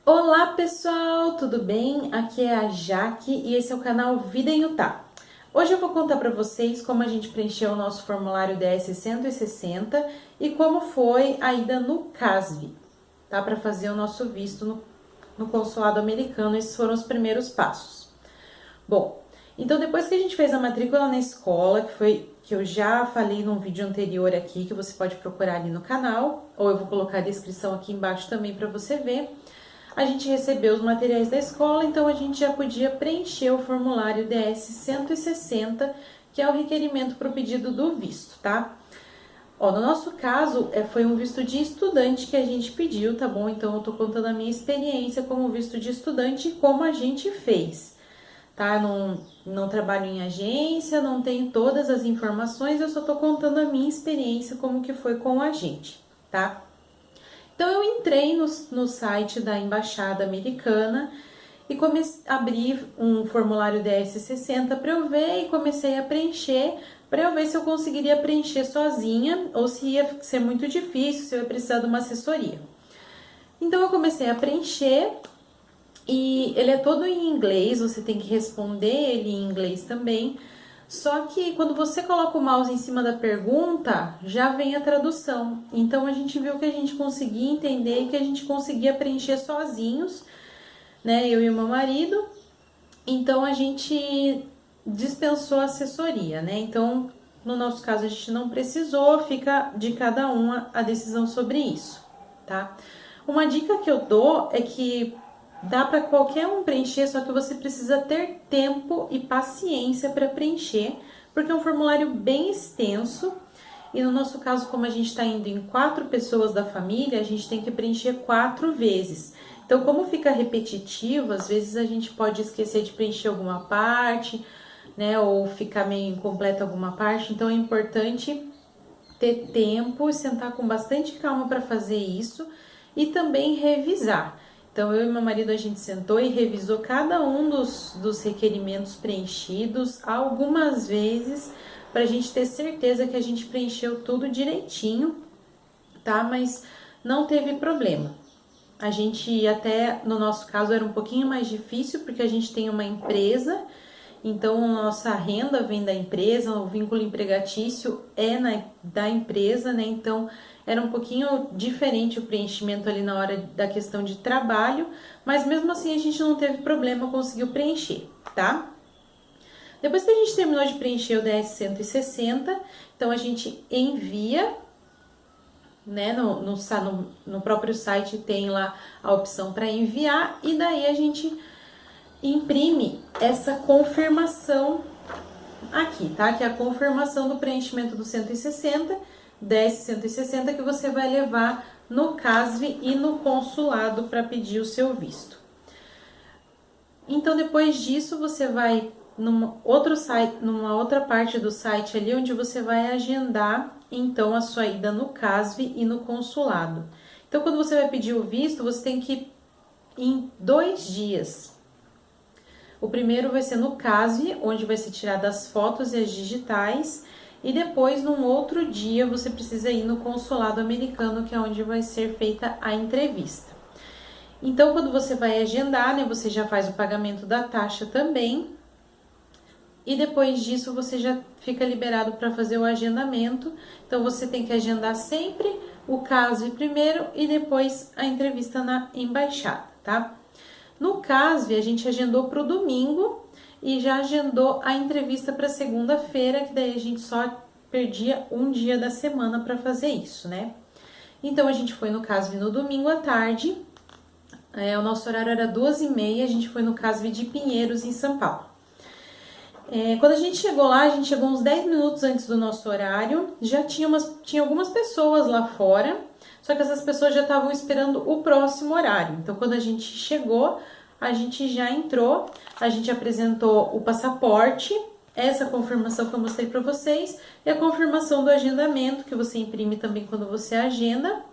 Olá pessoal, tudo bem? Aqui é a Jaque e esse é o canal Vida em Utah. Hoje eu vou contar para vocês como a gente preencheu o nosso formulário DS-160 e como foi a ida no CASV, tá? Para fazer o nosso visto no consulado americano. Esses foram os primeiros passos. Bom, então depois que a gente fez a matrícula na escola, que eu já falei num vídeo anterior aqui, que você pode procurar ali no canal, ou eu vou colocar a descrição aqui embaixo também para você ver. A gente recebeu os materiais da escola, então a gente já podia preencher o formulário DS-160, que é o requerimento para o pedido do visto, tá? Ó, no nosso caso, foi um visto de estudante que a gente pediu, tá bom? Então eu tô contando a minha experiência como visto de estudante e como a gente fez, tá? Não trabalho em agência, não tenho todas as informações, eu só tô contando a minha experiência como que foi com a gente, tá? Então eu entrei no site da Embaixada Americana e abri um formulário DS-60 para eu ver e comecei a preencher, para eu ver se eu conseguiria preencher sozinha ou se ia ser muito difícil, se eu ia precisar de uma assessoria. Então eu comecei a preencher e ele é todo em inglês, você tem que responder ele em inglês também. Só que quando você coloca o mouse em cima da pergunta, já vem a tradução. Então a gente viu que a gente conseguia entender e que a gente conseguia preencher sozinhos, né? Eu e o meu marido. Então a gente dispensou a assessoria, né? Então, no nosso caso, a gente não precisou, fica de cada um a decisão sobre isso, tá? Uma dica que eu dou é que dá para qualquer um preencher, só que você precisa ter tempo e paciência para preencher, porque é um formulário bem extenso. E no nosso caso, como a gente está indo em 4 pessoas da família, a gente tem que preencher 4 vezes. Então, como fica repetitivo, às vezes a gente pode esquecer de preencher alguma parte, né? Ou ficar meio incompleta alguma parte. Então, é importante ter tempo e sentar com bastante calma para fazer isso e também revisar. Então, eu e meu marido, a gente sentou e revisou cada um dos requerimentos preenchidos algumas vezes para a gente ter certeza que a gente preencheu tudo direitinho, tá? Mas não teve problema. A gente até, no nosso caso, era um pouquinho mais difícil porque a gente tem uma empresa, então nossa renda vem da empresa, o vínculo empregatício é da empresa, né? Então era um pouquinho diferente o preenchimento ali na hora da questão de trabalho, mas mesmo assim a gente não teve problema, conseguiu preencher, tá? Depois que a gente terminou de preencher o DS-160, então a gente envia, né, no próprio site tem lá a opção para enviar e daí a gente imprime essa confirmação aqui, tá? Que é a confirmação do preenchimento do 160, DS-160 que você vai levar no CASV e no consulado para pedir o seu visto. Então, depois disso, você vai numa outra parte do site ali, onde você vai agendar, então, a sua ida no CASV e no consulado. Então, quando você vai pedir o visto, você tem que ir em 2 dias. O primeiro vai ser no CASV, onde vai ser tiradas as fotos e as digitais, e depois, num outro dia, você precisa ir no consulado americano, que é onde vai ser feita a entrevista. Então, quando você vai agendar, né, você já faz o pagamento da taxa também, e depois disso você já fica liberado para fazer o agendamento. Então, você tem que agendar sempre o CASV primeiro e depois a entrevista na embaixada, tá? No CASV, a gente agendou para o domingo e já agendou a entrevista para segunda-feira, que daí a gente só perdia um dia da semana para fazer isso, né? Então, a gente foi no CASV no domingo à tarde, o nosso horário era 2h30, a gente foi no CASV de Pinheiros, em São Paulo. Quando a gente chegou lá, a gente chegou uns 10 minutos antes do nosso horário, já tinha algumas pessoas lá fora, só que essas pessoas já estavam esperando o próximo horário. Então, quando a gente chegou, a gente já entrou, a gente apresentou o passaporte, essa confirmação que eu mostrei para vocês, e a confirmação do agendamento, que você imprime também quando você agenda,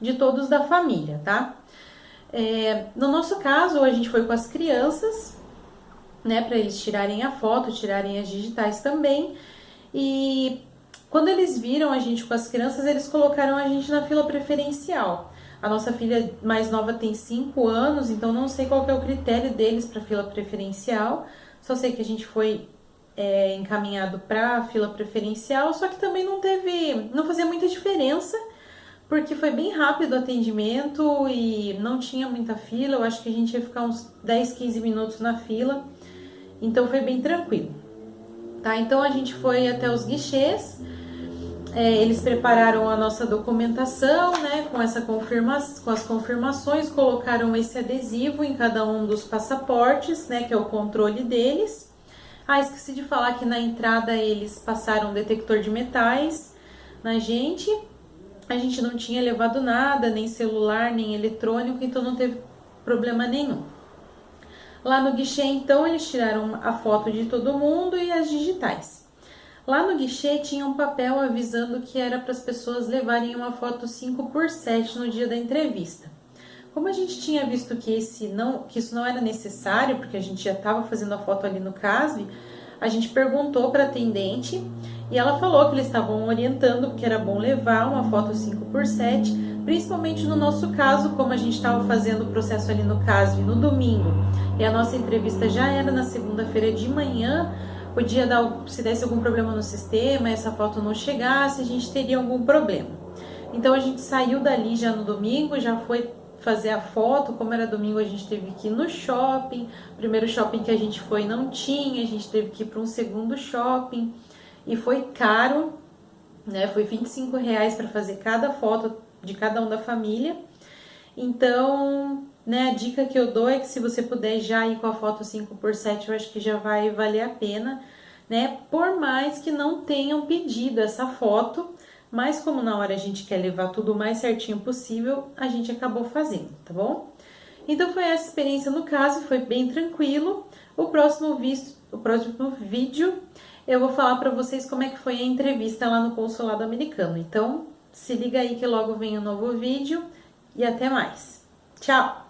de todos da família, tá? No nosso caso, a gente foi com as crianças, né, para eles tirarem a foto, tirarem as digitais também. E quando eles viram a gente com as crianças, eles colocaram a gente na fila preferencial. A nossa filha mais nova tem 5 anos, então não sei qual que é o critério deles para fila preferencial. Só sei que a gente foi encaminhado para fila preferencial, só que também não fazia muita diferença, porque foi bem rápido o atendimento e não tinha muita fila. Eu acho que a gente ia ficar uns 10, 15 minutos na fila, então foi bem tranquilo. Tá? Então a gente foi até os guichês. Eles prepararam a nossa documentação, né, com as confirmações, colocaram esse adesivo em cada um dos passaportes, né, que é o controle deles. Esqueci de falar que na entrada eles passaram um detector de metais na gente. A gente não tinha levado nada, nem celular, nem eletrônico, então não teve problema nenhum. Lá no guichê, então, eles tiraram a foto de todo mundo e as digitais. Lá no guichê tinha um papel avisando que era para as pessoas levarem uma foto 5x7 no dia da entrevista. Como a gente tinha visto que isso não era necessário, porque a gente já estava fazendo a foto ali no CASV, a gente perguntou para a atendente e ela falou que eles estavam orientando que era bom levar uma foto 5x7, principalmente no nosso caso, como a gente estava fazendo o processo ali no CASV no domingo e a nossa entrevista já era na segunda-feira de manhã. Podia se desse algum problema no sistema, essa foto não chegasse, a gente teria algum problema. Então a gente saiu dali já no domingo, já foi fazer a foto. Como era domingo, a gente teve que ir no shopping. O primeiro shopping que a gente foi não tinha, a gente teve que ir para um segundo shopping e foi caro, né? Foi R$ 25 para fazer cada foto de cada um da família. Então, né, a dica que eu dou é que se você puder já ir com a foto 5x7, eu acho que já vai valer a pena, né? Por mais que não tenham pedido essa foto, mas como na hora a gente quer levar tudo o mais certinho possível, a gente acabou fazendo, tá bom? Então foi essa experiência no caso, foi bem tranquilo. O próximo vídeo eu vou falar para vocês como é que foi a entrevista lá no consulado americano. Então, se liga aí que logo vem um novo vídeo. E até mais. Tchau!